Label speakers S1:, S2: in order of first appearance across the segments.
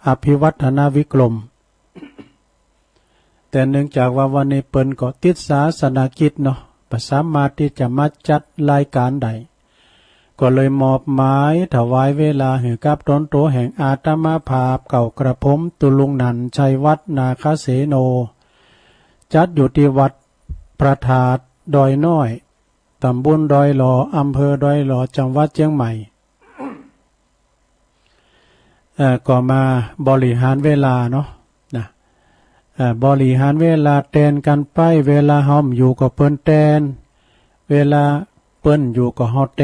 S1: อภิวัฒนาวิกรมแต่เนื่องจากว่าวันนี้เปิ้นก็ติดศาสนากิจเนาะประสามารถที่จะมาจัดรายการใดก็เลยมอบหมายถวายเวลาให้กับตนโตแห่งอาตมาภาพเก่ากระผมตุลุงนันชัยวัฒนาคเสโนจัดอยู่ที่วัดพระธาตุดอยน้อยตำบลดอยหลออำเภอดอยหลอจังหวัดเชียงใหม่ก็มาบริหารเวลาเนาะนะบริหารเวลาแทนกันไปเวลาห้อมอยู่ก็เปิ้นแทนเวลาเปิ้นอยู่ก็เฮาแท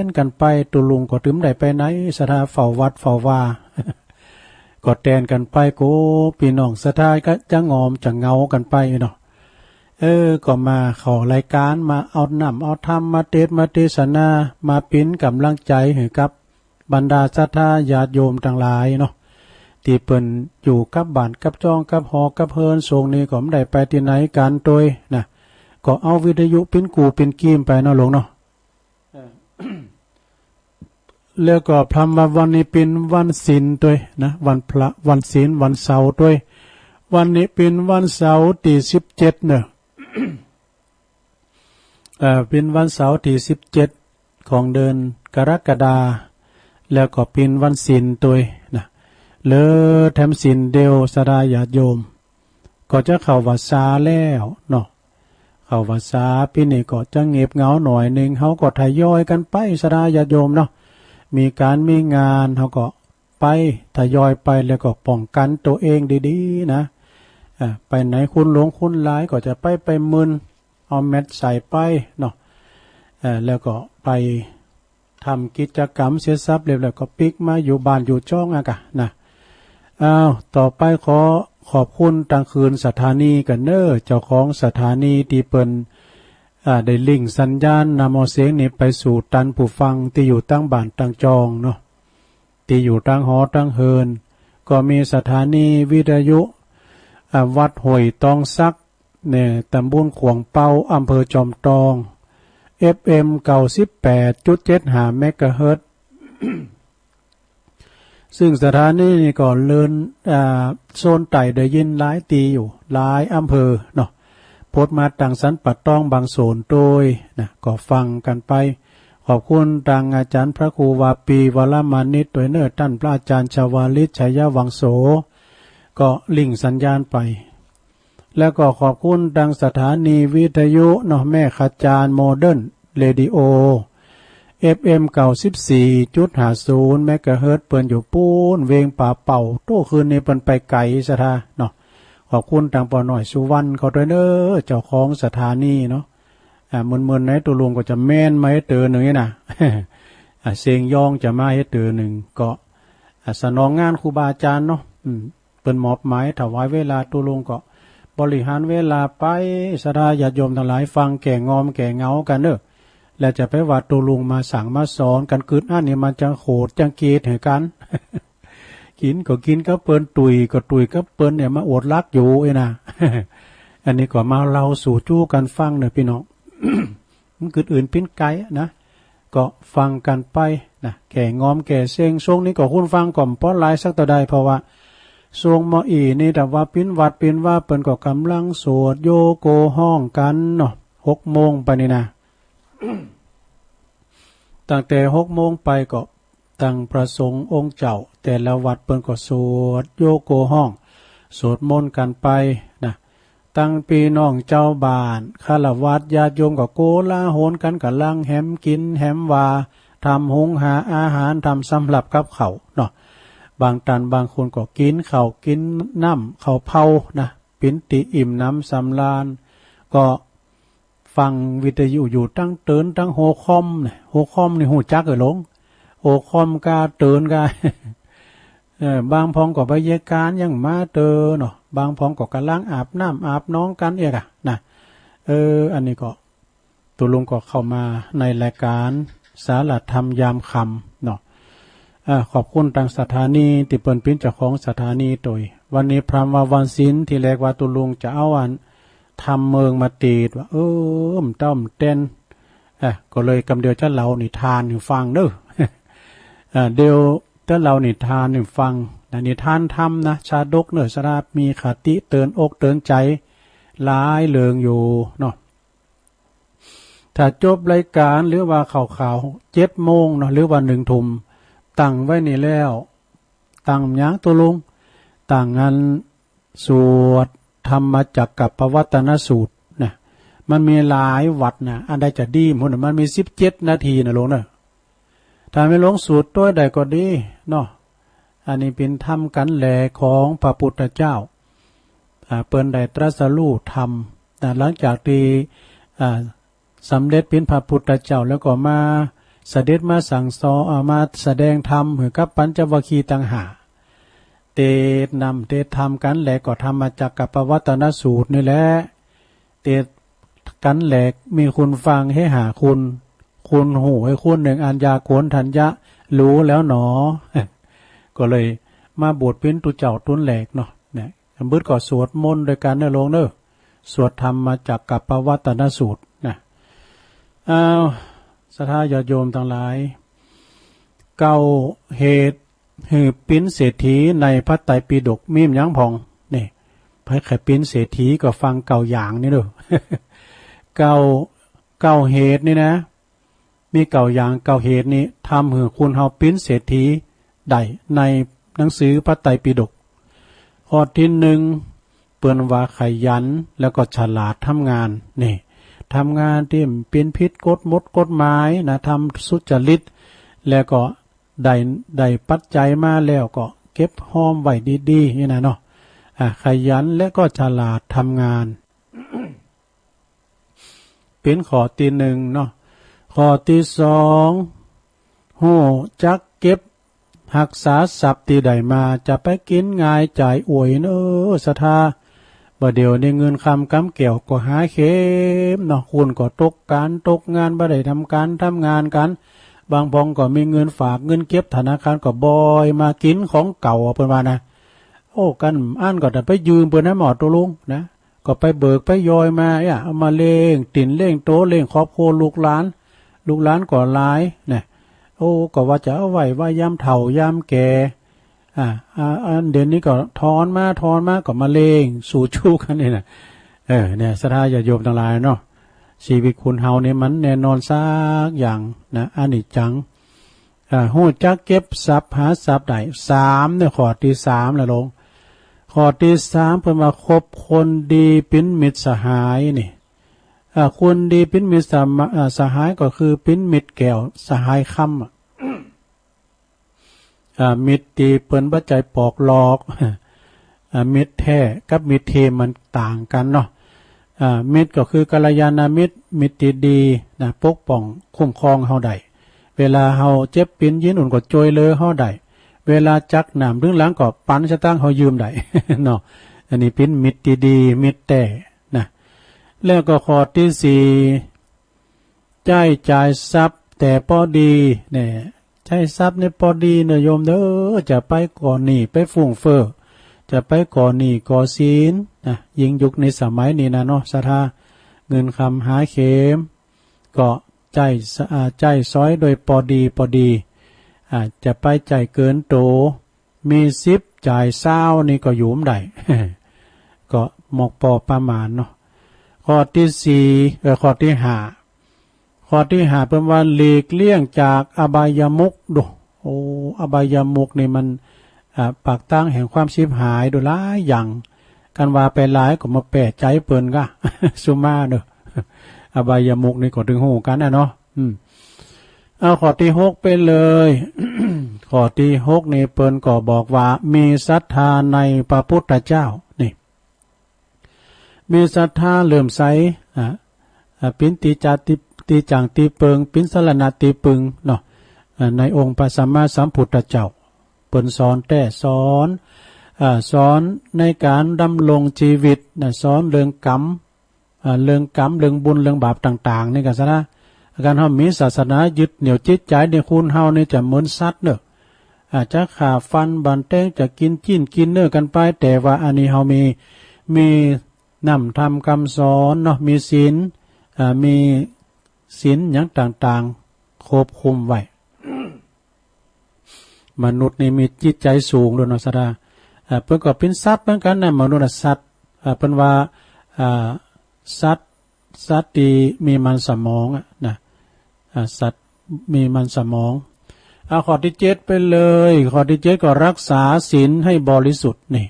S1: นกันไปตุลุงก็ถึงได้ไปไหนสถาเฝ้าวัดเฝ้าว่า ก็แทนกันไปโกพี่น้องสถาก็จะงอมจะเงากันไปเนาะก็มาเข้ารายการมาเอาน้ำเอาธรรมมาเทศนามาปิ้นกำลังใจให้กับบรรดาศรัทธาญาติโยมทั้งหลายเนาะที่เปิ้นอยู่กับบ้านกับจองกับหอกับเฮินทรงนี้ก็ไม่ได้ไปที่ไหนกันโดยนะก็เอาวิทยุปิ้นกูปิ้นกีมไปเนาะหลวงเนาะ แล้วก็พรำวันนี้เป็นวันศีลด้วยนะวันพระวันศีลวันเสาร์ด้วยวันนี้เป็นวันเสาร์ที่17เนี่ย เป็นวันเสาร์ที่17ของเดือนกรกฎาแล้วก็เป็นวันศีลด้วยนะเลอแถมศีลเดียวสดาญาติโยมก็จะเข้าวัดษาแล้วเนาะเข้าวัดษาปีนี้ก็จะเงียบเหงาหน่อยนึงเขาก็ทยอยกันไปสดาญาติโยมเนาะมีการมีงานเขาก็ไปทยอยไปแล้วก็ป้องกันตัวเองดีๆนะไปไหนคุณหลวงคุณหลายก็จะไปมึนเอาแมสใส่ไปเนาะแล้วก็ไปทำกิจกรรมเสียทรัพย์เรียบร้อยก็ปิกมาอยู่บ้านอยู่จ้องกะนะต่อไปขอบคุณทางคืนสถานีกันเนอเจ้าของสถานีที่เปิ้นได้ลิงก์สัญญาณนำเอาเสียงนี้ไปสู่ตันผู้ฟังที่อยู่ตั้งบ้านตั้งจองเนาะที่อยู่ตั้งหอตั้งเฮินก็มีสถานีวิทยุวัดห้วยตองซักเนี่ยตำบลขวงเปาอำเภอจอมตอง FM 98.75 เมกะเฮิรตซ์ ซึ่งสถานีนี้ก็เลื่อนโซนไต่ได้ยินหลายตีอยู่หลายอำเภอเนาะโพสต์มาต่างสันปัดต้องบางโซนโดยนะก็ฟังกันไปขอบคุณทางอาจารย์พระครูวาปีวรมานิตโดยเนื้อท่านพระอาจารย์ชวาลิศชัยวังโสก็ลิงก์สัญญาณไปแล้วก็ขอบคุณทางสถานีวิทยุเนาะแม่ขจารโมเดิร์นเรดิโอ FM 94.50 เมกะเฮิรตซ์เปิ้นอยู่ปูนเวงป่าเป่าโตคืนนี้เปิ้นไปไกลสถาเนาะขอบคุณทางปอหน่อยสุวรรณเขาด้วยเด้อเจ้าของสถานีเนาะมึนๆไหนตัวลุงก็จะแม่นมาให้เตือนหนึ่งนี่นะ เสียงยองจะมาให้เตือนหนึ่งก็สนองงานครูบาอาจารย์เนาะเป็นมอบหมายถวายเวลาตัวลุงก็บริหารเวลาไปสดาญาติโยมทั้งหลายฟังแก่งอมแก่เงากันเด้อแล้วจะไปวัดตัวลุงมาสั่งมาสอนกันคืนอันนี้มันจะโหดจังเกตให้กัน กินก็กินก็เปิ้นตุยก็ตุยก็เปิ้นเนี่ยมาอดรักอยู่ไอ้นะ อันนี้ก็มาเราสู่จู้กันฟังเนอะพี่น้อง มันคืออื่นปิ้นไกลนะก็ฟังกันไปนะแก่งอมแก่เซ็งช่วงนี้ก็คุณฟังก่อมป้อนลายสักต่อใดเพราะว่าช่วงมออีนี่แต่ว่าปิ้นวัดปิ้นว่าเปิ้นก็กำลังสวดโยโกห้องกันเนาะ6 โมงไปนี่นะ ตั้งแต่6 โมงไปก็ตั้งประสงค์องค์เจ้าแต่ละวัดเปิ้นก็สวดโยโกห้องสวดมนต์กันไปนะตั้งปีน้องเจ้าบ้านฆราวาสญาติโยมก็โกลาโหนกันกะลังแหมกินแหมว่าทำหุงหาอาหารทำสำหรับกับเขาเนาะบางตันบางคนก็กินข้าวกินน้ำข้าวเผานะปินติอิ่มน้ำสำราญก็ฟังวิทยุอยู่ตั้งเตือนตั้งโฮคอมเนี่ยโฮคอมนี่หูจักหลงโฮคอมกาเตือนกา บางพองก็ไปเยการยังมาเตอเนาะบางพองก็กำลังอาบน้ำอาบน้องกันเองอะนะอันนี้ก็ตุลุงก็เข้ามาในรายการสารธรรมยามคำเนาะขอบคุณทางสถานีที่เปิ้นเป็นเจ้าของสถานีโดยวันนี้พรามวันศิลที่แรกว่าตุลุงจะเอาอันทำเมืองมาตีดว่าต้อมเต้นก็เลยกำเดียวจะเรานิทานให้ฟังเด้อ เดียวถ้าเรานิทานให้ฟัง นิทานธรรมนะชาดกเนื้อสราบมีคติเตือนอกเตือนใจหลายเลืองอยู่เนาะถ้าจบรายการหรือว่าข่าว7 โมงเนาะหรือว่า1 ทุ่มตั้งไว้นี่แล้วตั้งยังตัวลุงตั้งงานสวดธรรมจักรกับปวัตนสูตรนะมันมีหลายวัดนะอันใดจะดีมันมี17 นาทีนะลุงเนาะถ้าไม่ลงสูตรตัวใดก็ดีเนาะอันนี้เป็นธรรมกันแหลของพระพุทธเจ้าเปิ้นได้ตรัสรู้ธรรมหลังจากที่สำเร็จเป็นพระพุทธเจ้าแล้วก็มาเสด็จมาสั่งสอนมาแสดงธรรมให้กับปัญจวัคคีย์ต่างหากเตนำเตธรรมกันแหลก็ธรรมจักรกับปวัตนสูตรนี่แหละเตกันแหลกมีคุณฟังให้หาคุณหูให้คุณหนึ่งอัญญาโกณทัญญะรู้แล้วหนอ ก็เลยมาบวชเป็นตุเจ้าตุนแหลกเนาะเนี่ยบึดก็สวดมนต์โดยการเนื้อลงเนอะสวดธรรมมาจากกับปวัตนสูตรนะศรัทธาญาติโยมทั้งหลายเก้าเหตุหือปิ้นเศรษฐีในพระไตรปิฎกมีมยังพองนี่พระไขปิ้นเศรษฐีก็ฟังเก่าอย่างนี่เด้อ เก้าเหตุนี่นะมีเก่าอย่างเก่าเหตุนี้ทำหือคุณเฮาปิ้นเศรษฐีได้ในหนังสือพระไตรปิฎกข้อที่1เปิ้นว่าขยันแล้วก็ฉลาดทำงานนี่ทำงานที่เป็นพิษกฎหมายนะทำสุจริตแล้วก็ได้ปัจจัยมาแล้วก็เก็บหอมไว้ดีๆนี่นะเนาะขยันและก็ฉลาดทำงาน เป็นข้อที่1เนาะข้อที่2ฮู้จักเก็บรักษาทรัพย์ที่ได้มาจะไปกินง่ายจ่ายอวยเนอะศรัทธาบ่เดี๋ยวในเงินคำกำเกี่ยวก็หาเข็มเนาะคุณก็ตกงานบ่ได้ทำงานกันบางพองก็มีเงินฝากเงินเก็บธนาคารก็บอยมากินของเก่าเพิ่นว่านะโอ้กันอ่านก็ได้ไปยืมเพิ่นนะหมอตัวลุงนะก็ไปเบิกไปยอยมาเอามาเล่งติ่นเล่งโตเล่งครอบครัวลูกหลานก็หลายนะโอ้ก็ว่าจะเอาไว้ว่ายามเฒ่ายามแก่อันเดี๋ยวนี้ก็ทอนมาก็มาเลงสู่ชู้กันนี่นะเนี่ยศรัทธาญาติโยมทั้งหลายเนาะชีวิตคุณเฮาเนี่ยมันแน่นอนซักอย่างนะอนิจจังฮู้จักเก็บทรัพย์หาทรัพย์ได้3เนี่ยข้อที่3แล้วลงข้อที่3เพิ่นว่าคบคนดีเป็นมิตรสหายนี่คนดีเป็นมิตรสหายก็คือเป็นมิตรแก้วสหายคำมิตรตีเปิ้นบ่ใจปอกหลอกมิตรแท้กับมิตรเทมันต่างกันเนาะมิตรก็คือกัลยาณมิตรที่ดีนะปกป้องคุ้มครองเฮาได้เวลาเฮาเจ็บปินยินอุ่นก็ช่วยเหลือเฮาได้เวลาจักน้ำถึงหลังก็ปันสตางค์เฮายืมได้ เนาะอันนี้เป็นมิตรที่ดีมิตรแท้นะแล้วก็ข้อที่4จ่ายทรัพย์แต่พอดีเนี่ยใช้ทรัพย์ในพอดีเนอะโยมเด้อจะไปก่อนหนี้ไปฟุ่งเฟ้อจะไปก่อหนี้ก่อศีลนะยิ่งยุคในสมัยนี้นะเนาะศรัทธาเงินคำหาเข็มก็ใจซอยโดยพอดีจะไปใจเกินโตมี10จ่าย20นี่ก็หยุมได้ ก็หมกปอประมาณเนาะข้อที่4ข้อที่5เป็นว่าหลีกเลี่ยงจากอบายมุขดูอบายมุขนี่มันปากตั้งแห่งความชิบหายดูหลายอย่างกันว่าไปหลายก็มาแปะใจเปิ้นก็ สุมาเด้ออบายมุขนี่ก็ถึงหูกันนะเนาะเอาข้อที่6ไปเลย ข้อที่6นี่เปิ้นก็บอกว่ามีศรัทธาในพระพุทธเจ้านี่มีศรัทธาเลื่อมใสปินติจาติจังตีเปิงปินสรณะตีปึงเนาะในองค์พระสัมมาสัมพุทธเจ้าเปิ้นสอนแต่สอนในการดำรงชีวิตสอนเรื่องกรรมเรื่องบุญเรื่องบาปต่างๆนี่กันซะนะการเฮามีศาสนายึดเหนี่ยวจิตใจในคุณเฮานี่จะเหมือนสัตว์เด้ออาจจะฆ่าฟันบันแตงจะกินจิ้นกินเนื้อกันไปแต่ว่าอันนี้เฮามีนำธรรมคำสอนเนาะมีศีลมีศีลอย่างต่างๆควบคุมไว้ มนุษย์นี่มีจิตใจสูงด้วยเนาะสดาเพิ่นก็เป็นสัตว์เหมือนกันนะมนุษย์สัตว์เพิ่นว่าสัตว์ที่มีมันสมองนะสัตว์มีมันสมองข้อที่7ไปเลยข้อที่7ก็รักษาศีลให้บริสุทธิ์นี่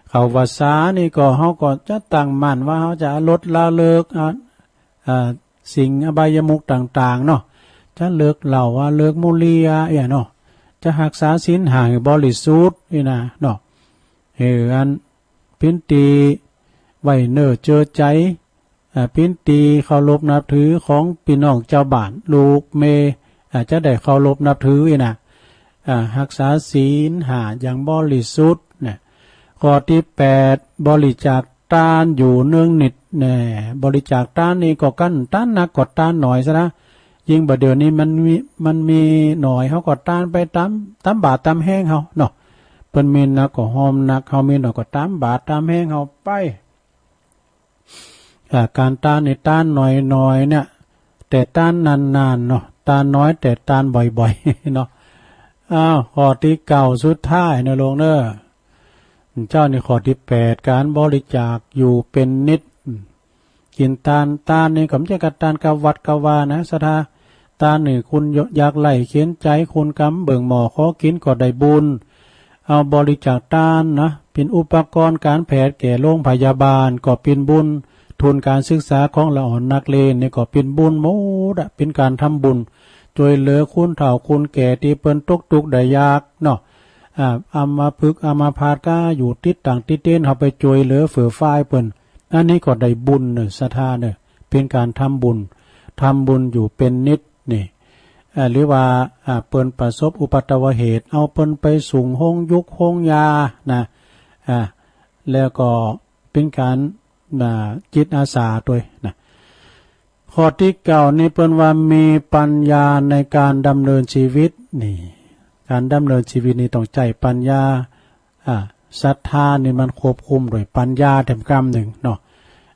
S1: เขาว่าษานี่ก็เฮาก็จะตั้งมั่นว่าเฮาจะลดละเลิกสิ่งอบายมุขต่างๆเนาะจะเลิกเหล้าเลิกมุหรี่เนาะจะรักษาศีลให้บริสุทธิ์นี่นะเนาะอันพินตีไว้เน้อเจอใจพินตีเคารพนับถือของพี่น้องเจ้าบ้านลูกเมจะได้เคารพนับถือนะรักษาศีลห้าอย่างบริสุทธิ์เนี่ยข้อที่8บริจาคทานอยู่เนืองนิดเนี่ยบริจาคทานนี่ก็กันทานนักกดทานหน่อยซะนะยิ่งบัดเดี๋ยวนี้มันมีหน่อยเขาก็ทานไปตามบาทตามแห้งเขาเนาะเพิ่นมีนักก็หอมนักเขามีหน่อยก็ตามบาทตามแห้งเขาไปการทานในทานหน่อยเนี่ยแต่ทานนานๆเนาะทานน้อยแต่ทานบ่อยๆเนาะข้อที่9สุดท้ายนะลงเด้อเจ้านี่ข้อที่8การบริจาคอยู่เป็นนิดกินทานนี่ก็ไม่ใช่การทานกับวัดกับวานะศรัทธาทานนี่คุณอยากไหลเขียนใจคุณกำเบิ่งหมอขอกินก็ได้บุญเอาบริจาคทานนะเป็นอุปกรณ์การแพทย์แก่โรงพยาบาลก็เป็นบุญทุนการศึกษาของละอ่อนนักเรียนนี่ก็เป็นบุญหมดเป็นการทำบุญช่วยเหลือคุณเฒ่าคุณแก่ที่เปิ้นทุกข์ได้ยากเนาะอามาพึกอามาพาดก็อยู่ติดต่างติดเต้นเขาไปช่วยเหลือเฟื่อฟ้ายเปิ้นอันนี้ก็ได้บุญเนอะศรัทธาเนอะเป็นการทำบุญอยู่เป็นนิดนี่หรือว่าเปิ้นประสบอุบัติเหตุเอาเปิ้นไปส่งห้องยุกห้องยานะแล้วก็เป็นการจิตอาสาด้วยนะข้อที่9นี่เปิ้นว่ามีปัญญาในการดำเนินชีวิตนี่การดำเนินชีวิตนี่ต้องใจปัญญาศรัทธานี่มันควบคุมโดยปัญญาแถมกรรมหนึ่งเนาะ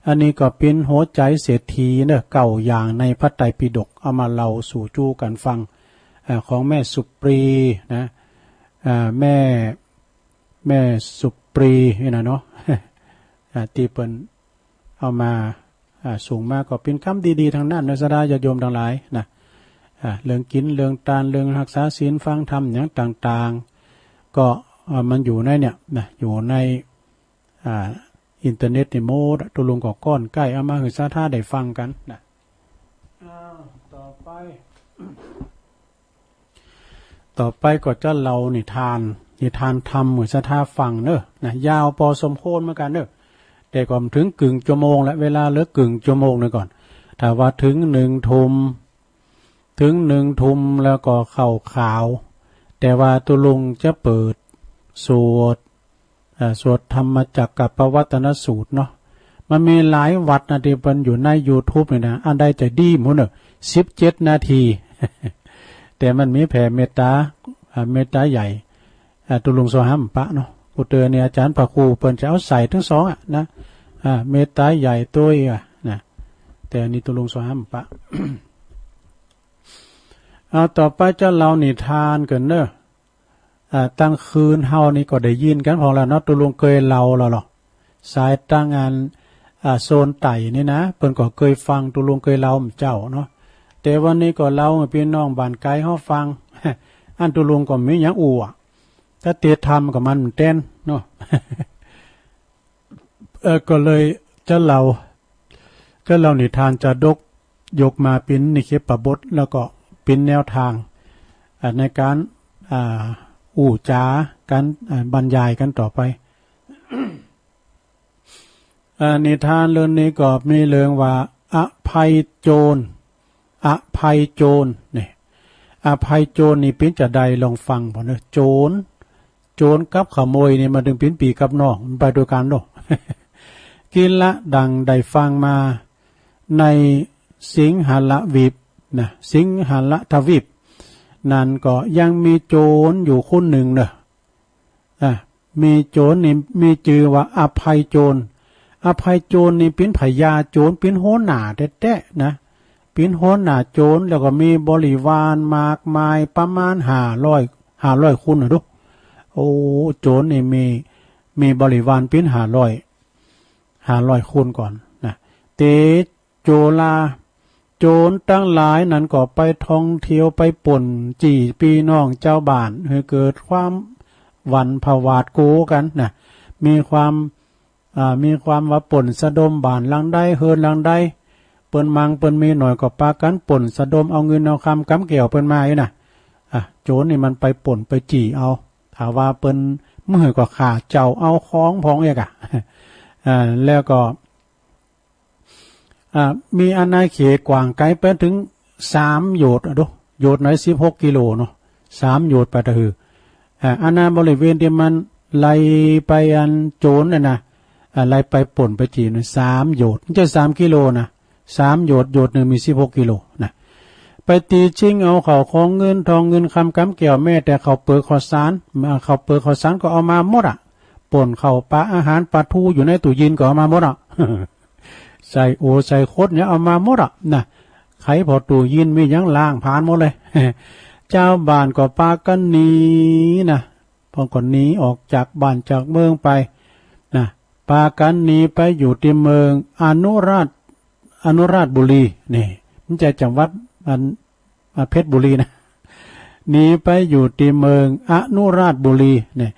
S1: อันนี้ก็เป็นหัวใจเศรษฐีเนอะ9อย่างในพระไตรปิฎกเอามาเล่าสู่จู้กันฟังของแม่สุปรีนะแม่สุปรีนี่นะเนาะที่เปิ้นเอามาสูงมากก็เป็นคำดีๆทางนั้นนะสดาญาโยมทั้งหลายนะเรื่องกินเรื่องทานเรื่องรักษาศีลฟังธรรมอย่างต่างๆก็มันอยู่ในเนี่ยนะอยู่ในอินเทอร์เน็ตนี่โมดตุลุงก็ก้อนใกล้เอามาให้สาธาได้ฟังกันนะต่อไปก็จะเล่านิทานธรรมให้สาธาฟังเนอะนะยาวพอสมควรเหมือนกันเนอะแต่ก่อนถึงกึ่งชั่วโมงและเวลาเหลือกึ่งชั่วโมงนึงก่อนถ้าว่าถึง1 ทุ่มแล้วก็เข้าข่าวแต่ว่าตุลุงจะเปิดสวดธรรมจักรกับปวัตตนสูตรเนาะมันมีหลายวัดนะที่เป็นอยู่ใน YouTube นี่นะอันใดจะดีหมดเนอะ17 นาที แต่มันมีแผ่เมตตาใหญ่ตุลุงโซหัมปะเนาะอุเตอเนี่ยอาจารย์พระครูเปิ้นจะเอาใส่ทั้งสองนะเมตตาใหญ่ตัวนะแต่อันนี้ตุลุงโซหัมปะ เอาต่อไปจะเล่านิทานกันเนอะตั้งคืนเฮานี่ก็ได้ยินกันของเราเนาะตุลุงเคยเล่าแล้วหรอสายตั้งงานโซนไต่นี่นะเปิ้นก็เคยฟังตุลุงเคยเล่าเจ้าเนาะแต่วันนี้ก็เล่าให้พี่น้องบ้านไกลเฮาฟัง อันตุลุงก็มีหยังอู่ถ้าเตธรรมกับมันเต้นเนาะ ก็เลยจะเล่านิทานจะยกมาเป็นนิเคปบทแล้วก็เป็นแนวทางในการอู้จาการบรรยายกันต่อไป นิทานเรื่องนี้ก็มีเรื่องว่าอภัยโจรเนี่ยอภัยโจรนี่เป็นจะใดลองฟังบ่เนอะโจรกับขโมยนี่มาถึงเป็นปีกับน้องมันไปด้วยกันเนาะ กินละดังได้ฟังมาในสิงหละวีปนะสิงหละทวีปนั่นก็ยังมีโจรอยู่คนหนึ่งเนอะมีโจรนี่มีชื่อว่าอภัยโจรนี่เป็นพญาโจรเป็นหัวหน้าแท้ๆนะเป็นหัวหน้าโจรแล้วก็มีบริวารมากมายประมาณ 500คนนะดูโอ้โจรนี่มีบริวารเป็น500คนก่อนนะเตโจลาโจรตั้งหลายนั้นก็ไปท่องเที่ยวไปป่นจี่ปีน้องเจ้าบ้านให้เกิดความหวั่นผวาดโกกันนะมีความว่าป่นสะดมบ้านหลังใดเฮินหลังใดเปิ้นมังเปิ้นมีหน่อยก็ปากันป่นสะดมเอาเงินเอาคำกำเกี่ยวเปิ้นมาอยู่น่ะโจรนี่มันไปป่นไปจี่เอาถ้าว่าเปิ้นเมื่อก็ขาเจ้าเอาของพองเอกแล้วก็มีอาณาเขตกว้างไกลไปถึง3โยชน์ดูโยชน์ไหน16กิโลเนาะ3โยชน์ไปตะหืออาณาบริเวณที่มันไล่ไปอันโจรน่ะนะไล่ไปป่นไปจีน3โยชน์จะ3กิโลนะ3โยชน์หนึ่งมี16กิโลนะไปตีชิงเอาเขาของเงินทองเงินคำกำเกี่ยวแม่แต่เขาเปิดข้าวสารก็เอามาหมดป่นเขาปลาอาหารปลาทูอยู่ในตู้เย็นก็เอามาหมดใส่โอใส่โคตรเนี่ยเอามาหมดนะไขพอตู้เย็นมียังล่างผ่านหมดเลยเจ้าบ้านก็ปากันหนีนะพอก่อนนี้ออกจากบ้านจากเมืองไปนะปากันหนีไปอยู่ที่เมืองอนุราชบุรีนี่มันจะจังหวัดเพชรบุรีนะหนีไปอยู่ที่เมืองอนุราชบุรีเนี่ย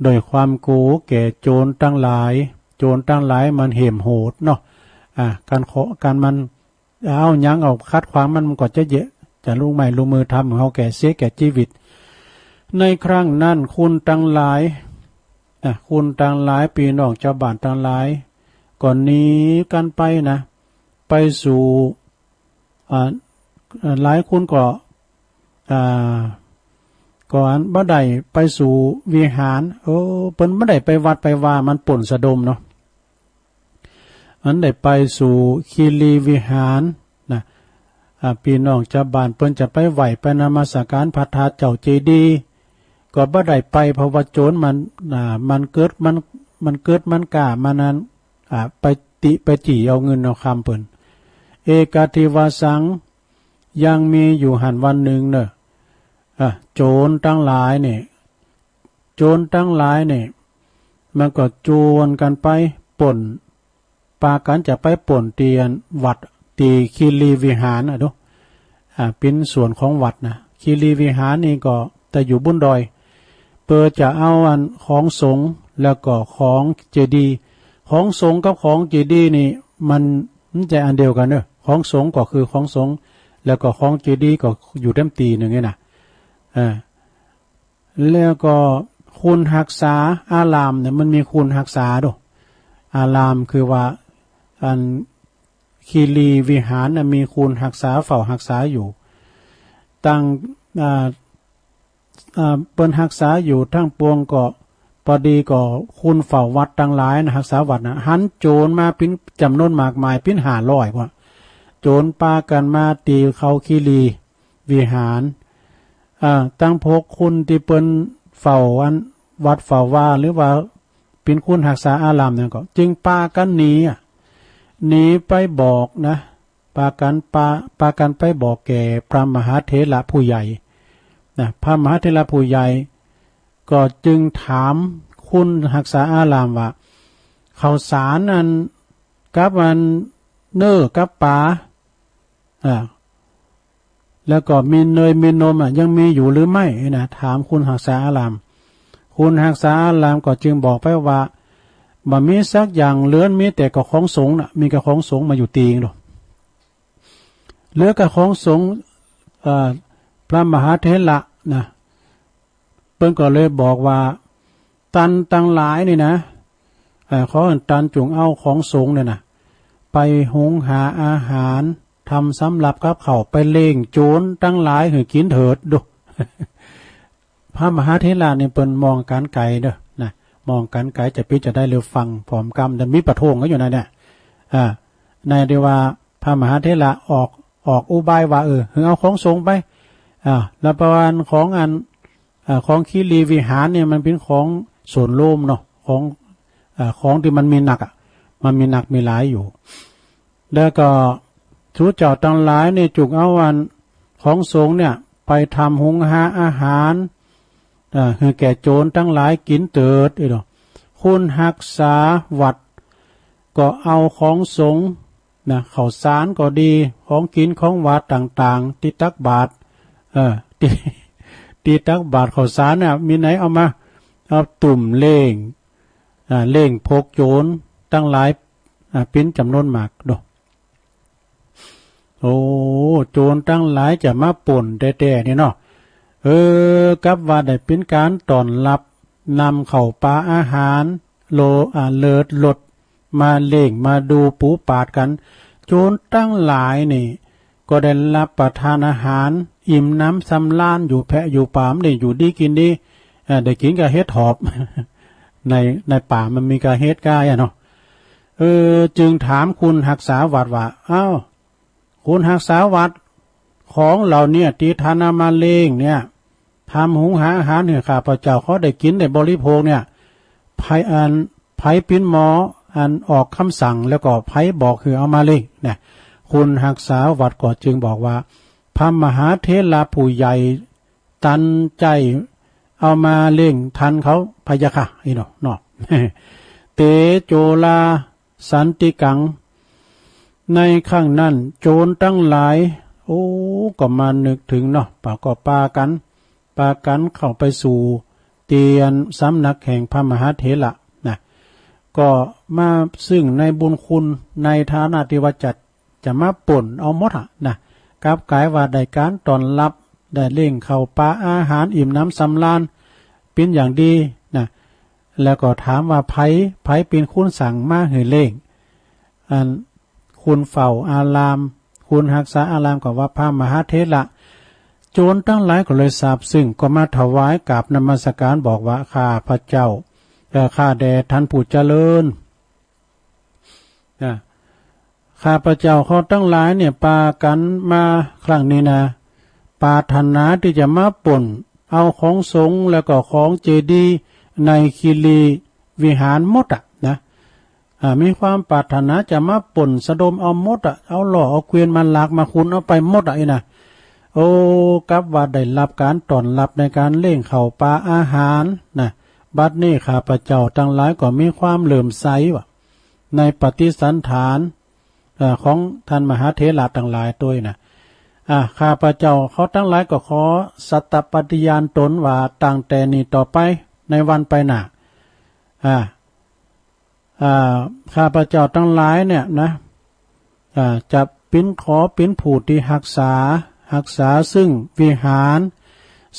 S1: โดยความโกแก่โจรตั้งหลายมันเห่มโหดเนาะการมันเอายังเอาคัดขวางมันก็จะเยอะจะลงไม้ลงมือทำของเขาแก่เสียแก่ชีวิตในครั้งนั้นคุณตั้งหลายปีน้องเจ้าบ้านตั้งหลายก่อนนี้กันไปนะไปสู่หลายคนก็ก่อนบ่ได้ไปสู่วิหารเปิ้นบ่ได้ไปวัดไปว่ามันป่นสะดมเนาะอันได้ไปสู่คีรีวิหารนะพี่น้องเจ้าบ้านเปิ้นจะไปไหวไปนมัสการพระธาตุเจ้าเจดีย์ก็บ่ได้ไปเพราะว่าโจรมันเกิดมันกล้ามานั้นไปจี่เอาเงินเอาคำเปิ้นเอกาทิวาสังยังมีอยู่หันวันหนึ่งเนอะโจรตั้งหลายเนี่ยมันก็โจรกันไปป่นปากันจะไปป่นเตียนวัดตีคีรีวิหารดูเป็นส่วนของวัดนะคีรีวิหารนี่ก็แต่อยู่บนดอยเปิดจะเอาอันของสงฆ์แล้วก็ของเจดีย์ของสงฆ์กับของเจดีย์นี่มันจะอันเดียวกันเนอะของสงฆ์ก็คือของสงฆ์แล้วก็ของเจดีย์ก็อยู่เต็มตีหนึ่งไงนะแล้วก็คุณรักษาอารามเนี่ยมันมีคุณรักษาดูอารามคือว่าอันคีรีวิหารมีคุณรักษาเฝ้ารักษาอยู่ตั้งเปิ้นรักษาอยู่ทั้งปวงก็พอดีก็คุณเฝ้าวัดตั้งหลายนะรักษาวัดนะหันโจรมาเป็นจำนวนมากมายเป็น500กว่าโจรปากันมาตีเขาคีรีวิหารตั้งพกคุณที่เปิ้นเฝ้าอันวัดเฝ้าว่าหรือว่าเป็นคุณรักษาอารามเนี่ยก็จึงปากันหนีไปบอกนะปากันไปบอกแก่พระมหาเถระผู้ใหญ่นะพระมหาเถระผู้ใหญ่ก็จึงถามคุณรักษาอารามว่าข้าวสารอันกับอันเนื้อกับปลาแล้วก็มีเนยมีนมยังมีอยู่หรือไม่นะถามคุณรักษาอารามคุณรักษาอารามก็จึงบอกไปว่าบ่มีสักอย่างเหลือมีแต่กับของสงฆ์น่ะมีกับของสงฆ์มาอยู่ตีงหรอกเหลือกับของสงฆ์พระมหาเถระนะเพิ่นก็เลยบอกว่าตันตั้งหลายนี่นะขอตันจงเอาของสงฆ์เนี่ยนะไปหุงหาอาหารทำสำหรับกับเขาไปเล่งโจรตั้งหลายให้กินเถิดดูพระมหาเถระนี่เปิ้นมองการไกลเด้อนะมองการไกลจะพิจารณาเร็วฟังพร้อมกรรมแต่มีประโทงก็อยู่ในเนี่ยในเดียวว่าพระมหาเถระออกอุบายว่าเอาของสงฆ์ไปแล้วประมาณของคีรีวิหารเนี่ยมันเป็นของส่วนโลมเนาะของที่มันมีหนักมันมีหนักมีหลายอยู่แล้วก็ทูเจ้าตั้งหลายเนี่ยจุกเอาวันของสงฆ์เนี่ยไปทำหุงหาอาหาร คือแก่โจรทั้งหลายกินเติดอีดอกคุณรักษาวัดก็เอาของสงฆ์ข้าวสารก็ดีของกินของวัดต่างๆที่ตักบาตรที่ตักบาตรข้าวสารมีไหนเอามาเอาตุ่มเล่งพกโจรตั้งหลายเป็นจำนวนมากดอกโอ้โจรตั้งหลายจะมาป่นแต่นี่เนาะกับว่าได้เป็นการต้อนรับนำเข้าปลาอาหารเลิศลดมาเล่งมาดูปูปาดกันโจรตั้งหลายนี่ก็ได้รับประทานอาหารอิ่มน้ำสำราญอยู่แพะอยู่ป่ามได้อยู่ดีกินดีได้กินกับเฮ็ดหอบ ในป่ามันมีกับเฮ็ดกายเนาะจึงถามคุณรักษาวัดว่าอ้าวคุณรักษาวัดของเราเนี่ยตีทานามาเลงเนี่ยทำหุงหาอาหารให้ข้าพเจ้าเขาได้กินได้บริโภคเนี่ยไผปิ้นหมอออกคำสั่งแล้วก็ไผบอกคือเอามาเลงเนี่ยคุณรักษาวัดก็จึงบอกว่าพระมหาเถระผู้ใหญ่ตันใจเอามาเล่งทันเขาพยาค่ะอีเนาะ เตโจลาสันติกังในข้างนั้นโจรตั้งหลายโอ้ก็มานึกถึงเนาะก็ปากันเข้าไปสู่เตียนสำนักแห่งพระมหาเถระนะก็มาซึ่งในบุญคุณในฐานะที่ว่าจะมาป่นเอาหมดนะกับกายว่าได้การต้อนรับได้เล่งเข้าปลาอาหารอิ่มน้ำสำราญเป็นอย่างดีนะแล้วก็ถามว่าไผเป็นคุณสั่งมาให้เล่งคุณเฝ้าอารามคุณรักษาอารามก็ว่าพระมหาเถระโจรตั้งหลายก็เลยทราบซึ่งก็มาถวายกราบนมัสการบอกว่าข้าพระเจ้าข้าแด่ท่านผู้เจริญข้าพระเจ้าเขาตั้งหลายเนี่ยปากันมาครั้งนี้นะปรารถนาที่จะมาป่นเอาของสงฆ์แล้วก็ของเจดีย์ในคีรีวิหารหมดนะมีความปรารถนาจะมาป่นสะดมเอาหมดเอาหล่อเอาเกวียนมันหลากมาคุณเอาไปหมดนะโอ้กับว่าได้รับการต้อนรับในการเล่งเข่าปลาอาหารนะบัดนี้ข้าพเจ้าทั้งหลายก็มีความเลื่อมใสว่ะในปฏิสันฐานของท่านมหาเถระทั้งหลายด้วยนะข้าพเจ้าเขาทั้งหลายก็ขอสัตตปฏิญาณตนว่าตั้งแต่นี้ต่อไปในวันไปหน้าข้าพเจ้าทั้งหลายเนี่ยนะจะเป็นขอเป็นผู้ที่รักษาซึ่งวิหาร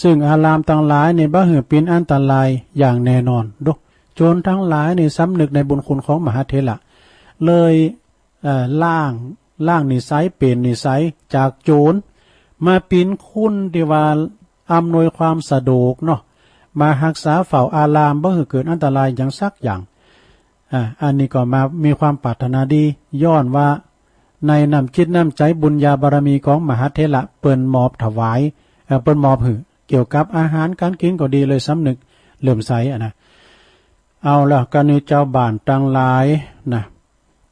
S1: ซึ่งอารามทั้งหลายในบ้าหือเป็นอันตรายอย่างแน่นอนดูโจรทั้งหลายในสำนึกในบุญคุณของมหาเถระเลยล่างนิสัยเปลี่ยนนิสัยจากโจรมาเป็นคุณที่ว่าอำนวยความสะดวกเนาะมารักษาเฝ้าอารามบ่ให้เกิดอันตรายอย่างสักอย่างอันนี้ก็มามีความปรารถนาดีย้อนว่าในน้ำจิตน้ำใจบุญญาบารมีของมหาเถระเปิ้นมอบถวายเปิ้นมอบหือเกี่ยวกับอาหารการกินก็ดีเลยสำนึกเลื่อมใสนะเอาล่ะกันนี้เจ้าบ้านต่างหลายนะ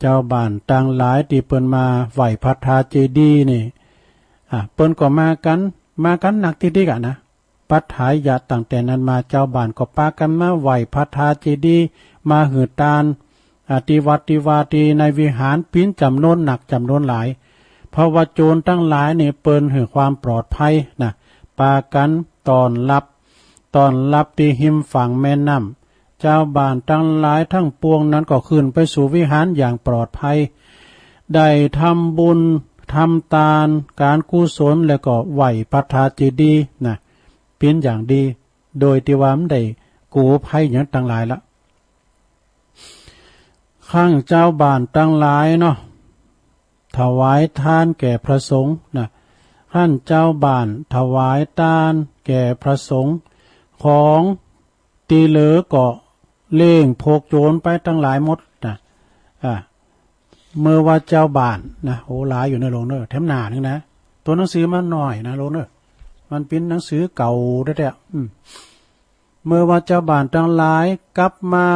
S1: เจ้าบ้านต่างหลายที่เปิ้นมาไหว้พระธาตุเจดีย์นี่เปิ้นก็มากันหนักที่กันนะปัจถายะตั้งแต่นั้นมาเจ้าบ้านก็ปากันมาไหว้พระธาตุเจดีย์มาหือตานติวัติวาตีในวิหารปิ้นจำนวนหนักจำนวนหลายเพราะว่าโจรตั้งหลายนี่เปิ้นหือความปลอดภัยนะปากันตอนรับที่หิมฝั่งแม่น้ำเจ้าบ้านตั้งหลายทั้งปวงนั้นก็ขึ้นไปสู่วิหารอย่างปลอดภัยได้ทำบุญทำทานการกุศลแล้วก็ไหว้พระธาตุเจดีย์นะเป็นอย่างดีโดยที่ว่ามันได้กูภัยอย่างต่างหลายละข้างเจ้าบ้านตั้งหลายเนาะถวายทานแก่พระสงฆ์นะท่านเจ้าบ้านถวายทานแก่พระสงฆ์ของตีเหลือก็เล่งพกโจรไปตั้งหลายมดนะเมื่อว่าเจ้าบ้านนะโอ้หลายอยู่ในโรงเนอแถมหนานึงนะตัวหนังสือมันหน่อยนะโรงเนอมันเป็นหนังสือเก่าได้แต่เมื่อว่าเจ้าบ้านตั้งหลายกลับมา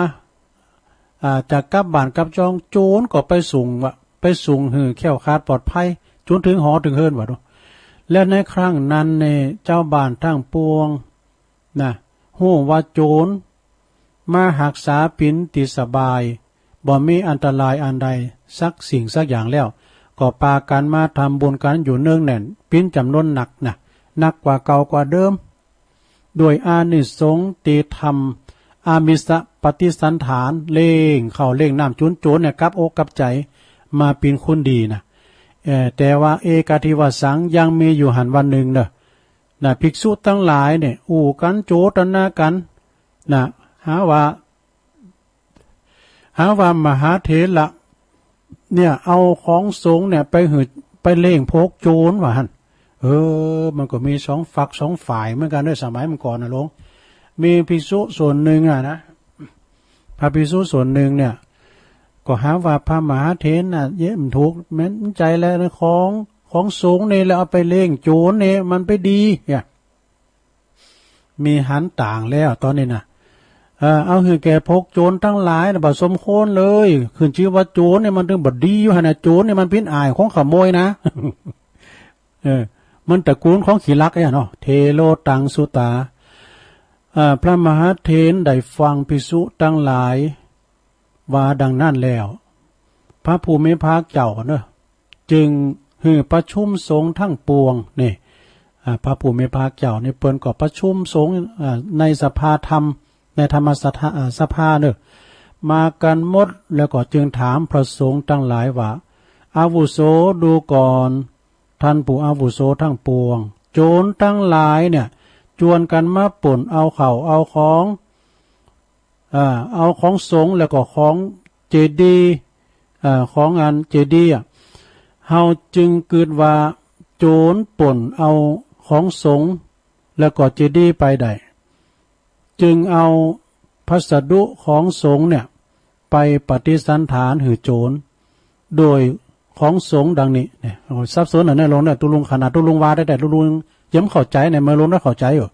S1: จากกลับบ้านกลับจองโจรก็ไปส่งหือแค้วคาดปลอดภัยจนถึงหอถึงเฮิรนว่าดูและในครั้งนั้นเนี่ยเจ้าบ้านทั้งปวงนะ ฮู้ว่าโจรมาหักษาปินติสบายบ่มีอันตรายอันใดสักสิ่งสักอย่างแล้วก็ปากันมาทำบุญกันอยู่เนืองแน่นปินจำนวนหนักนะหนักกว่าเก่ากว่าเดิมด้วยอานิสงส์ตีธรรมอามิสปฏิสันฐานเล่งเข้าเล่งน้ำจุนโจรเนี่ยกับอกกับใจมาเป็นคนดีนะแต่ว่าเอกาทิวสังยังมีอยู่หันวันหนึ่งเนอะภิกษุทั้งหลายเนี่ยอู่กันโจตนากันนะหาว่ามหาเถระเนี่ยเอาของสงฆ์เนี่ยไปเล่งพกโจรว่าหั่นมันก็มีสองฝักสองฝ่ายเหมือนกันด้วยสมัยเมื่อก่อนนะหลวงมีภิกษุส่วนหนึ่งนะพระภิกษุส่วนหนึ่งเนี่ยก็หาว่าพระมหาเถรน่ะเยอะมันถูกแม้นใจแล้วนะของสงฆ์เนี่ยแล้วเอาไปเล่งโจรเนี่ยมันไปดีเนี่ยมีหันต่างแล้วตอนนี้นะเอาคือแกพกโจรทั้งหลายนะบ่สมควรเลยขึ้นชื่อว่าโจรเนี่ยมันถึงบ่ดีอยู่หั่นน่ะโจรเนี่ยมันเป็นอายของขโมยนะ มันตระกูลของขีลักเนาะเทโลตังสุตาพระมหาเถรได้ฟังภิกษุทั้งหลายว่าดังนั้นแล้วพระภูมิภาคเจ้าเนอะจึงฮือประชุมสงฆ์ทั้งปวงนี่พระภูมิภาคเจ้านี่เปิ้นก็ประชุมสงฆ์ในสภาธรรมในธรรมสภาเนอะมากันหมดแล้วก็จึงถามพระสงฆ์ทั้งหลายว่าอาวุโสดูก่อนท่านผู้อาวุโสทั้งปวงโจรทั้งหลายเนี่ยจวนกันมาป่นเอาเข่าเอาของสงฆ์แล้วก็ของเจดีย์ของอันเจดีย์เฮาจึงเกิดว่าโจรป่นเอาของสงฆ์แล้วก็เจดีย์ไปได้จึงเอาพัสดุของสงฆ์เนี่ยไปปฏิสันฐานหือโจรโดยของสงฆ์ดังนี้เนี่ยซับซ้อนหน่อยนะลงเนี่ยตุลุงขนาดตุลุงวาได้แต่ตุลุงย้ำเข้าใจเนี่ยมาลงได้เข้าใจอยู่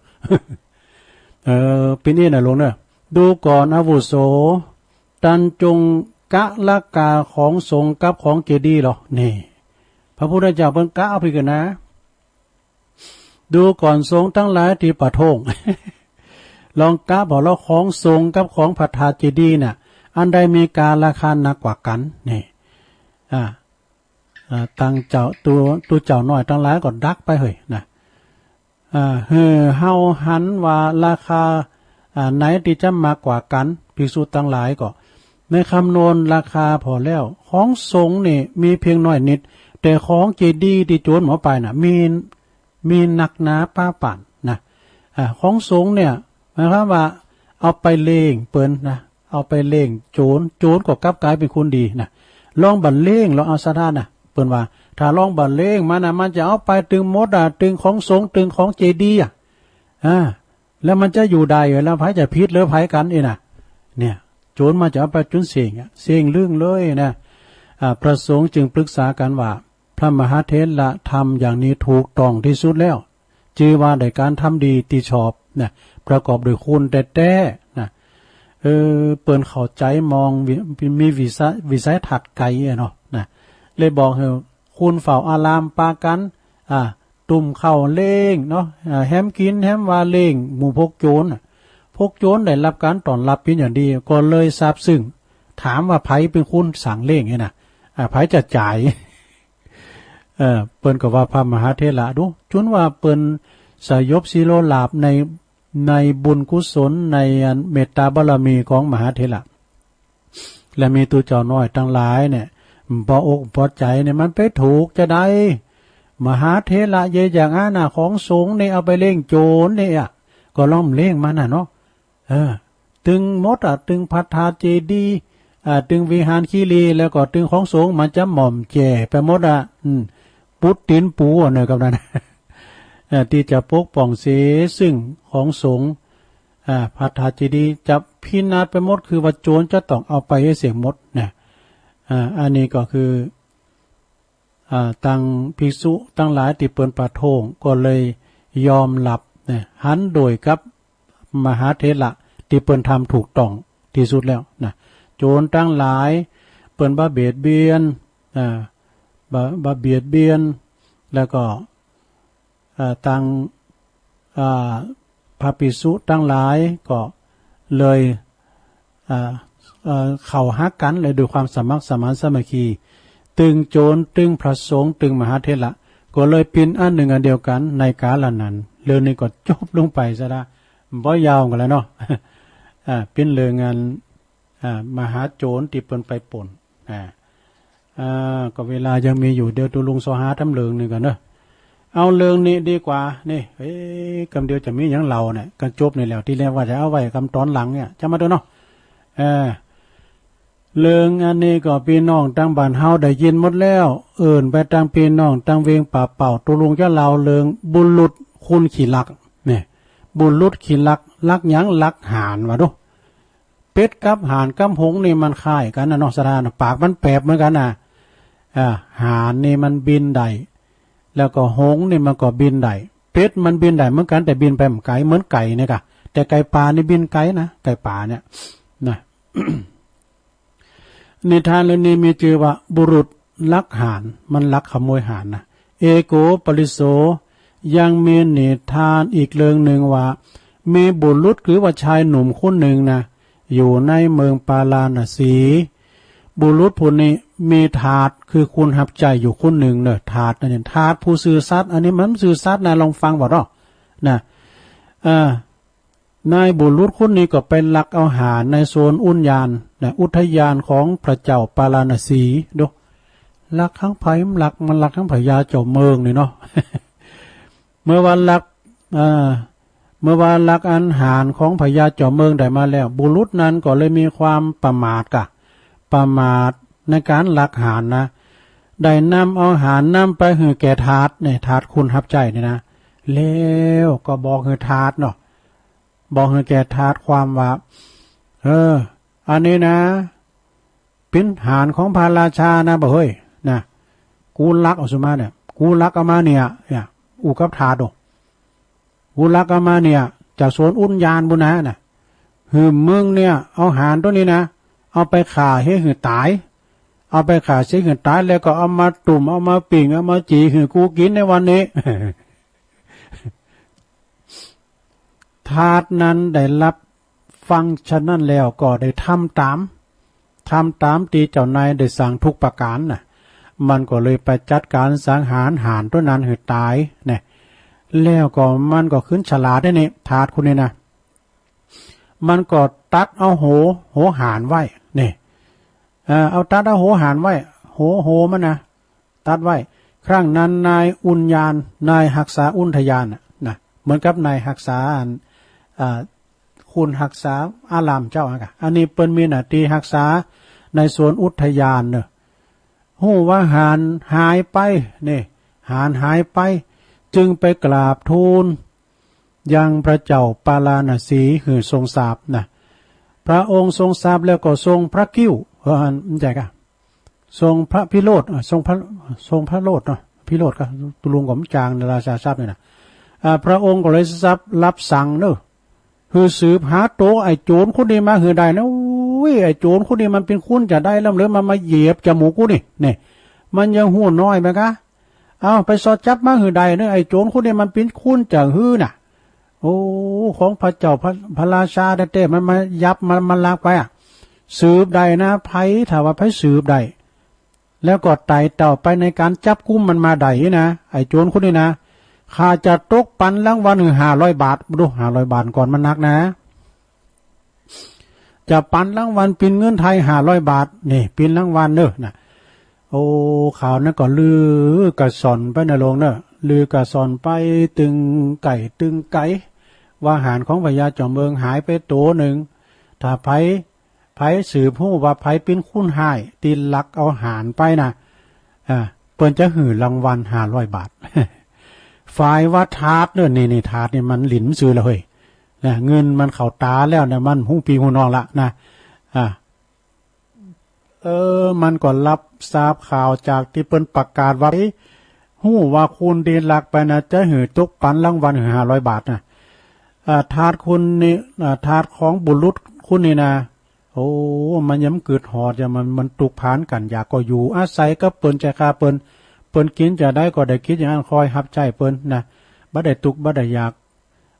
S1: ปีนี้นะลงเนี่ยดูก่อนอาวุโสตันจงกะละกาของสงฆ์กับของเจดีย์หรอนี่พระพุทธเจ้าเพิ่นกะเอาไปกันนะดูก่อนสงฆ์ทั้งหลายที่ปะทง ลองกะบอกแล้วของสงฆ์กับของพระธาตุเจดีย์น่ะอันใดมีการราคาหนักกว่ากันนี่ตั้งเจ้าตัวเจ้าน้อยทั้งหลายก็ดักไปเฮ้ยนะเฮาหันว่าราคาไหนที่จะมากกว่ากันภิกษุทั้งหลายก็ในคำนวณราคาพอแล้วของสงฆ์นี่มีเพียงน้อยนิดแต่ของเจดีย์ที่โจรหมอไปน่ะมีหนักหนาป้าป่านนะของสงฆ์เนี่ยหมายความว่าเอาไปเล่งเปิ้นนะเอาไปเล่งโจรก็กลับกลายเป็นคนดีนะลองบันเล่งลองเอาซะท่านนะเปิ้นว่าถ้าลองบันเล่งมันจะเอาไปตึงมดตึงของสงฆ์ตึงของเจดีย์แล้วมันจะอยู่ได้แล้วไผจะพิษหรือไผกันน่ะเนี่ยโจรมาจะเอาไปจุนเสียงเรื่องเลยนะพระสงฆ์จึงปรึกษากันว่าพระมหาเถระทำอย่างนี้ถูกต้องที่สุดแล้วชื่อว่าได้การทำดีที่ชอบนะประกอบด้วยคุณแต่นะเปิ้นเข้าใจมองมีวิสัยทัศน์ไกลเนาะนะเลยบอกให้คุณเฝ้าอารามปากันตุ่มเข้าเล่งเนาะแฮมกินแฮมว่าเล่งหมู่พกโจรได้รับการต้อนรับเป็นอย่างดีก็เลยทราบซึ้งถามว่าไผเป็นคนสั่งเล่งไงนะไผจะจ่ายเปิ้นก็ว่าพระมหาเถระดูจุนว่าเปิ้นสยบศิโลลาภในบุญกุศลในเมตตาบารมีของมหาเถระและมีตัวเจ้าน้อยทั้งหลายเนี่ยพออกพอใจเนี่ยมันไปถูกจะได้มหาเถระเยอย่างของสงฆ์เนี่ยเอาไปเล่งโจรเนี่ยก็ล้อมเล่งมันเนาะตึงมดตึงพัทธาเจดีย์ตึงวิหารคีรีแล้วก็ตึงของสงฆ์มันจะหม่อมแจ่ไปหมดปุตตินปูเนี่ยกับนั้นที่จะปกป้องเสซึ่งของสงฆ์พัทธาเจดีย์จะพินาศไปหมดคือว่าโจรจะต้องเอาไปให้เสียงหมดเนี่ยอันนี้ก็คือตั้งภิกษุตั้งหลายที่เปิ้นปะโทงก็เลยยอมหลับเนี่ยหันโดยกับมหาเถระที่เปิ้นทำถูกต้องที่สุดแล้วนะโจรตั้งหลายเปิ้นบ่เบียดเบียนบ่เบียดเบียนแล้วก็ตั้ง พระภิกษุตั้งหลายก็เลยเข้าฮักกันเลยด้วยความสมัครสมานสามัคคีตึงโจรตึงพระสงฆ์ตึงมหาเถระก็เลยเป็นอันหนึ่งอันเดียวกันในกาลนั้นเรื่องนี้ก็จบลงไปซะละบ่ยาวกันแล้วเนาะเป็นเรื่องงานมหาโจรที่เปิ้นไปป่นก็เวลายังมีอยู่เดี๋ยวตัวลุงโซหาทำเรื่องนึงกันเนอะเอาเรื่องนี้ดีกว่านี่กำเดียวจะมีอย่างเราเนี่ยกันจบนี่แล้วที่เรียกว่าจะเอาไว้คำตอนหลังเนี่ยจะมาดูเนาะเรื่องอันนี้ก็พี่น้องตั้งบ้านเฮาได้ยินหมดแล้วไปตั้งพี่น้องตั้งเวียงป่าเป่าตัวลุงจะเล่าเรื่องบุรุษคุณขี่ลักเนี่ยบุรุษขี่ลักลักหยังลักหานวะดูเป็ดกับหานกับหงนี่มันคล้ายกันนะนอกสถานปากมันแปบเหมือนกันนะหานนี่มันบินได้แล้วก็หงนี่มันก็บินได้เป็ดมันบินได้เหมือนกันแต่บินไปไกลเหมือนไก่เนี่ยค่ะแต่ไก่ป่านี่บินไกลนะไก่ป่าเนี่ยนะ นิทานเรื่องนี้มีชื่อว่าบุรุษลักหานมันลักขโมยหานนะเอโกปริโสยังมีนิทานอีกเรื่องหนึ่งว่ามีบุรุษคือว่าชายหนุ่มคนหนึ่งนะอยู่ในเมืองปาราณสีบุรุษผู้นี้มีทาสคือคุณหับใจอยู่คนหนึ่งเนอะทาสเนี่ยทาสผู้ซื่อสัตย์อันนี้มันซื่อสัตย์นะลองฟังบ่เนาะนะนายบุรุษคนนี้ก็ไปลักเอาหารในโซนอุทยานนะอุทยานของพระเจ้าปาราณสีดูลักทั้งไผ่มันลักทั้งพญาเจ้าเมืองนี่เนาะ เมื่อวันลักอาหารของพญาเจ้าเมืองได้มาแล้วบุรุษนั้นก็เลยมีความประมาทในการลักหารนะได้นำเอาหารนำไปให้แก่ทาสเนี่ยทาสคุณหับใจเนี่ยนะแล้วก็บอกให้ทาสเนาะบอกให้แก่ทาสความว่าอันนี้นะเป็นหารของพระราชานะบ่เฮ้ยนะกูลักเอาสุมาเนี่ยกูลักเอามาเนี่ยอูกับทาสกูลักเอามาเนี่ยจากสวนอุทยานบุญนะน่ะมึงเนี่ยเอาหารตัวนี้นะเอาไปข่าให้หือตายเอาไปข่าเสียหือตายแล้วก็เอามาตุ่มเอามาปิ่งเอามาจีหือกูกินในวันนี้ ทาสนั้นได้รับฟังฉะนั้นแล้วก็ได้ทำตามตีเจ้านายได้สั่งทุกประการน่ะมันก็เลยไปจัดการสังหารหารตัวนั้นหือตายเนี่ยแล้วก็มันก็ขึ้นฉลาดได้เนี่ยทาสคนนี้นะมันก็ตัดเอาโหหารไว้เนี่ยเอาตัดเอาโหหารไว้โหมันนะตัดไว้ครั้งนั้นนายอุญญาณนายหักษาอุทยานนะเหมือนกับนายหักษาคุณหักษาอารามเจ้าค่ะอันนี้เปิ้นมีหน้าที่หักษาในสวนอุทยานเนอะหู้ว่าหารหายไปนี่หารหายไปจึงไปกราบทูลยังพระเจ้าปาราณสีคือทรงทราบนะพระองค์ทรงทราบแล้วก็ทรงพระกิ้วใช่กะทรงพระพิโรธทรงพระโรธเนาะพิโรธก็ตุลุงของจางในราชาทราบเนี่ยนะพระองค์ก็เลยรับสั่งเนอะคือสืบหาโตไอ้โจรคนนี้มาคือได้นะอุ้ยไอ้โจรคนนี้มันเป็นคุณจะได้แล้วหรือมันมาเหยียบจมูกกูนี่มันยังหัวน้อยไหมคะเอาไปสอดจับมาคือใดเนอะไอ้โจรคนนี้มันเป็นคุณจะฮื้อน่ะโอ้ของพระเจ้าพระราชาเต้มันมายับมันลากไปสืบได้นะไผ่ถ้าว่าไผ่สืบได้แล้วก็ไต่เต่าไปในการจับกุมมันมาได้นะไอ้โจรคนนี้นะข้าจะตกปันรางวัล500 บาทดู500 บาทก่อนมันนักนะจะปันรางวัลเป็นเงินไทย500 บาทนี่เป็นรางวัลเนอะนะโอ้ข่าวนั้นก็ลือกระสอนไปในโรงเนอะลือกระสอนไปตึงไก่ว่าหารของพญาเจ้าเมืองหายไปตัวหนึ่งถ้าไผสืบผู้ว่าไผเป็นคุณหายตีลักเอาหารไปนะเปิ้นจะหือรางวัล500 บาทฝ่ายว่าทาสเนอะนี่ทาสนี่มันหลินซื้อแล้วเฮ้ยนะเงินมันเข้าตาแล้วนะมันหูปีหูนองละนะมันก็รับทราบข่าวจากที่เปิ้นประกาศว่าหู้ว่าคุณเดินหลักไปนะจะหือตกปันรางวัล500 บาทนะทาสคุณนี่ทาสของบุรุษคุณนี่นะโอ้มันย้ำเกิดหอดจะมันตุกผานกันอยากก็อยู่อาศัยก็เปิ้นใจคาเปิ้นกินจะได้ก็ได้คิดอย่างนั้นคอยหับใจเปิ้นนะบ่ได้ตุกบ่ได้อยาก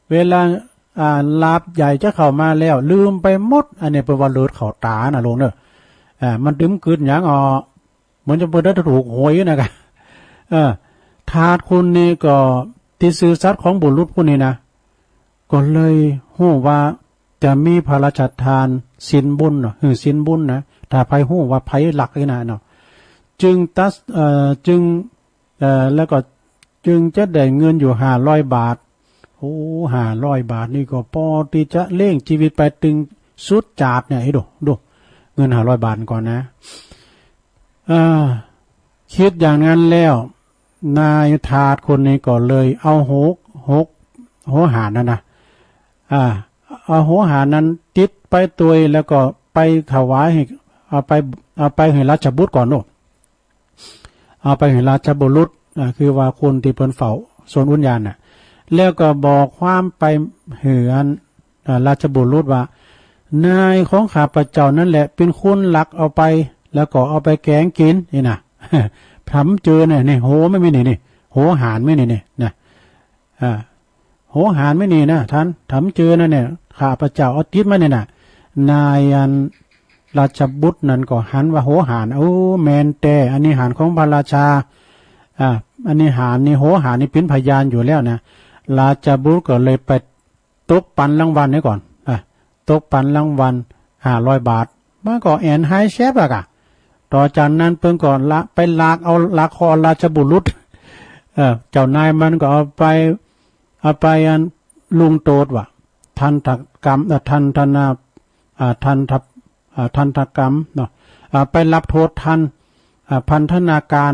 S1: เวลา ลาบใหญ่จะเข้ามาแล้วลืมไปหมดอันนี้เป็นวันเลือดเข่าตาน่ะลงเนอะมันดึมกึดอย่างเหมือนจะเปิดได้ถูกหวยนะครับทาสคุณนี่ก็ที่ซื้อสัตว์ของบุรุษผู้นี้นะก็เลยหู้ว่าจะมีพระราชทานสินบุญเนาะสินบุญนะถ้าไผหู้ว่าไผหลักนี่นะเนาะจึงแล้วก็จึงจะได้เงินอยู่500 บาทโอ้500 บาทนี่ก็พอที่จะเลี้ยงชีวิตไปถึงสุดจาดเนี่ยให้ดูเงิน500 บาทก่อนนะคิดอย่างนั้นแล้วนายทาสคนนี้ก็เลยเอาหัวหารนั่นนะเอาหัวหารนั้นติดไปตัวแล้วก็ไปถวายให้เอาไปให้ราชบุตรก่อนโน่เอาไปให้ราชบุรุษคือว่าคนที่เปิ้นเฝ้าส่วนอุญญาณน่ะแล้วก็บอกความไปเหือนราชบุรุษว่านายของข้าพเจ้านั่นแหละเป็นคนลักเอาไปแล้วก็เอาไปแกงกินนี่นะทำเจอเนี่ยโหไม่มีนี่โหหารไม่นี่นะโหหารไม่นี่นะท่านทำเจอนะเนี่ยข้าพเจ้าเอาติดมาเนี่ยนะนายราชบุตรนั่นก็หันว่าโหหารโอ้แมนแต่อันนี้หารของพระราชาอันนี้หารนี่โหหารนี่เป็นพยานอยู่แล้วนะราชบุตรก็เลยไปตกปันรางวัลนี่ก่อนตกปันรางวัล500 บาทมันก็แอนไฮเชฟอะกะต่อจากนั้นเพิ่งก่อนละไปลากเอาละครราชบุรุษเจ้านายมันก็เอาไปลุงโตดว่ะทันทกรรมทันทนาทันทกรรมเนาะไปรับโทษทันพันธนาการ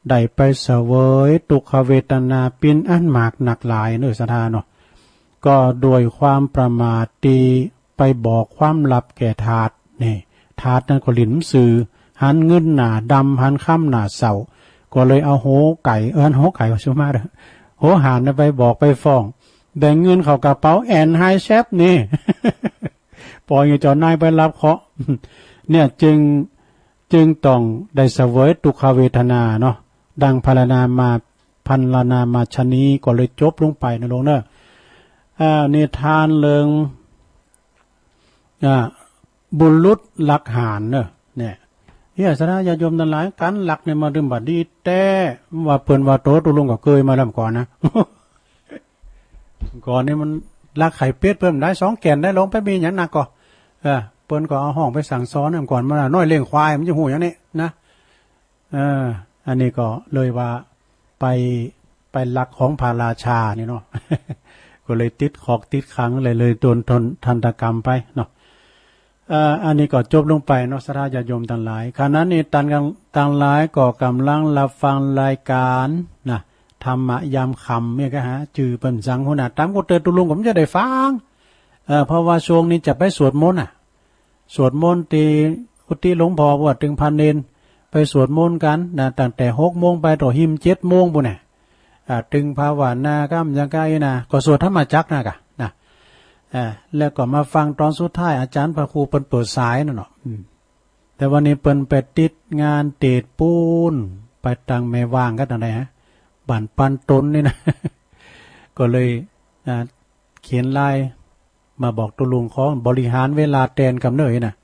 S1: ได้ไปเสวยทุกขเวทนาเป็นอันมากหนักหลายเนื้อสถานเนาะก็โดยความประมาทตีไปบอกความลับแก่ทาสนี่ทาสนั้นก็หลินสื่อหันเงินหนาดำหันค่ำหนาเสาก็เลยเอาโหไก่โหไก่ก็ชั่วมากเลยโหหานไปบอกไปฟ้องแบ่งเงินเข้ากระเป๋าแอนไฮเชฟนี่ ปล่อยเจ้านายไปรับเคาะเนี่ยจึงต้องได้เสวยทุกขเวทนาเนาะดังพรรณนามาชนีก็เลยจบลงไปนะลงเนอะนิทานเริงบุรุษหลักหารเนอะเนี่ยสนะญาโยมทั้งหลายกันหลักเนี่ยมาดื่มบัดดีแต่ว่าเปิ้นว่าโตตุลุงก็เคยมาแล้วก่อนนะ ก่อนนี่มันลักไข่เป็ดเพิ่มได้2 แก่นได้ลงไปมีอย่างหนักก็เปิ้นก็เอาห้องไปสั่งซ้อนก่อนมาน้อยเลี้ยงควายมันจะหูอย่างนี้นะอันนี้ก็เลยว่าไปลักของพระราชานี่เนาะ ก็เลยติดขอกติดขังเลยโดนทันตกรรมไปเนาะอันนี้ก็จบลงไปเนาะสราญาโยมทั้งหลายขณะนี้ต่างหลายก็กำลังรับฟังรายการนะธรรมะยามค่ำเนี่ยก็จื่อเปิ้นสังหัวหน้าตามก็เตือนตุลุงผมจะได้ฟังเพราะว่าช่วงนี้จะไปสวดมนต์สวดมนต์ตีกุฏิหลวงพ่อว่าถึงพันเนนไปสวดมนต์กันนะตั้งแต่6 โมงไปต่อหิม7 โมงปุ่นน่ะถึงภาวนาก้ำยังไงนะก็สวดธรรมจักรนะกะนะแล้วก็มาฟังตอนสุดท้ายอาจารย์พระครูเปิ้นเปิดสายนั่นเนาะแต่วันนี้เปิ้นไปติดงานเตดปูนไปตังแม่ว่างกันอะไรบ้านปันตนนี่นะ ก็เลยเขียนไลน์มาบอกตุลุงของบริหารเวลาแทนกำเนิดนะ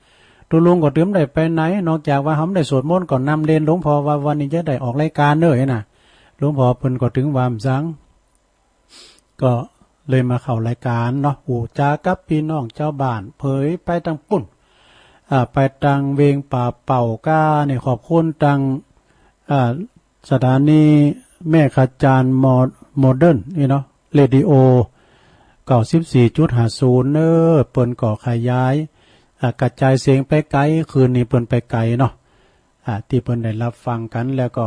S1: ตุลุงก็เตรียมได้ไปไหนนอกจากว่าเขาได้สวดมนต์ก่อนนำเรียนหลวงพ่อว่าวันนี้จะได้ออกรายการเนยนะหลวงพ่อเพิ่นก็ถึงวามสังก็เลยมาเข้ารายการเนาะอู่จากับพี่น้องเจ้าบ้านเผยไปทางปุ่นไปทางเวงป่าเป่าก้าเนี่ยขอบคุณทางสถานีแม่ขจารโมเดิร์นนี่เนาะเรดิโอ94.50เนอเปิ้นก่อขยายกระจายเสียงไปไกลคืนนี้เปิ้นไปไกลเนาะที่เปิ้นได้รับฟังกันแล้วก็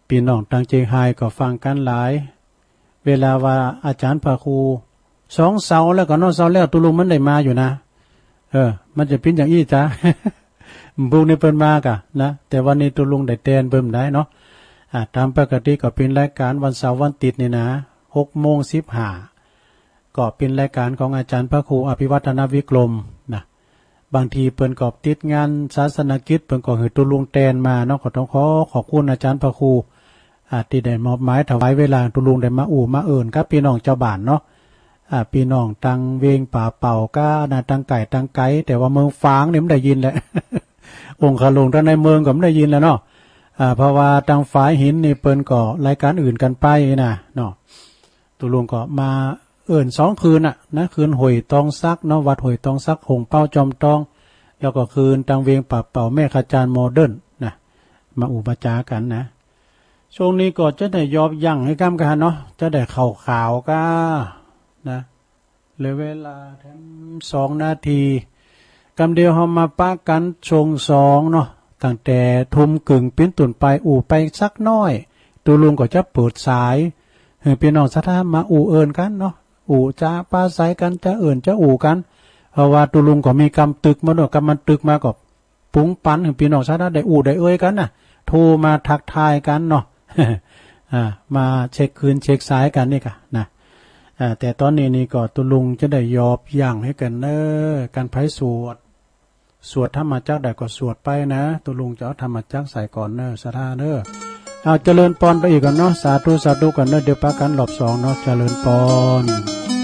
S1: พี่น้องทางเจียงไฮ้ก็ฟังกันหลายเวลาว่าอาจารย์พระครู2 เสาแล้วก็นอกเสาแล้วตุลุงมันได้มาอยู่นะมันจะเป็นอย่างอี้จ้ะ บุกในเปิ้นมากะนะแต่วันนี้ตุลุงได้แทนเบิ่มได้เนาะตามปกติก็เป็นรายการวันเสาร์วันติดนี่นะ6:15ก็เป็นรายการของอาจารย์พระครูอภิวัฒนวิกรมนะบางทีเปิ้นก็ติดงานศาสนกิจเปิ้นก็ให้ตุลุงแทนมาเนาะก็ต้องขอบคุณอาจารย์พระครูที่ได้มอบหมายถวายเวลาตุลุงได้มามาเอิ้นกับพี่น้องเจ้าบ้านเนาะ พี่น้องตังเวงป่าเป่าก้านะตังไก่ตังไก่แต่ว่าเมืองฟางเนี่ยไม่ได้ยินแหละ องค์ขลุงท่านในเมืองก็ไม่ได้ยินแล้วเนาะเพราะว่าตังฝายหินนี่เปิ้นก็รายการอื่นกันไปนะเนาะตุลุงก็มา2 คืนนะคืนหวยตองซักเนาะวัดหวยตองซักหงเป้าจอมตองแล้วก็คืนตังเวียงป่าเป่าแม่ขจารย์โมเดิร์นนะมาอุปจากันนะช่วงนี้ก็จะได้ยอบยั่งให้กำกันเนาะจะได้ข่าวข่าวก้านะเหลือเวลาแถม2 นาทีกำเดียวเฮามาปะกันชง2เนาะตั้งแต่ทุ่มกึ่งปิ้นตุ่นไปอู่ไปสักน้อยตูลุงก็จะเปิดสายให้พี่น้องสัทธามาอู่เอินกันเนาะอู่จะปาใสกันจะเอินจะอู่กันเพราะว่าตูลุงก็มีกำตึกมาด้วยกำมันตึกมากับปุ้งปันให้พี่น้องสัทธาได้อู่ได้เอ้ยกันน่ะโทรมาทักทายกันเนาะ มาเช็คคืนเช็คสายกันนี่ค่ะนะแต่ตอนนี้นี่ก็ตุลุงจะได้ยอบอย่างให้กันเนอการไพ่สวดธรรมจักได้ก็สวดไปนะตุลุงจะเอาธรรมจักใส่ก่อนเนอสาธาเนอเอาเจริญปอนไปอีกกันเนาะสาธุสาธุกันเนอเดี๋ยวปะกันรอบ2เนาะเจริญปอน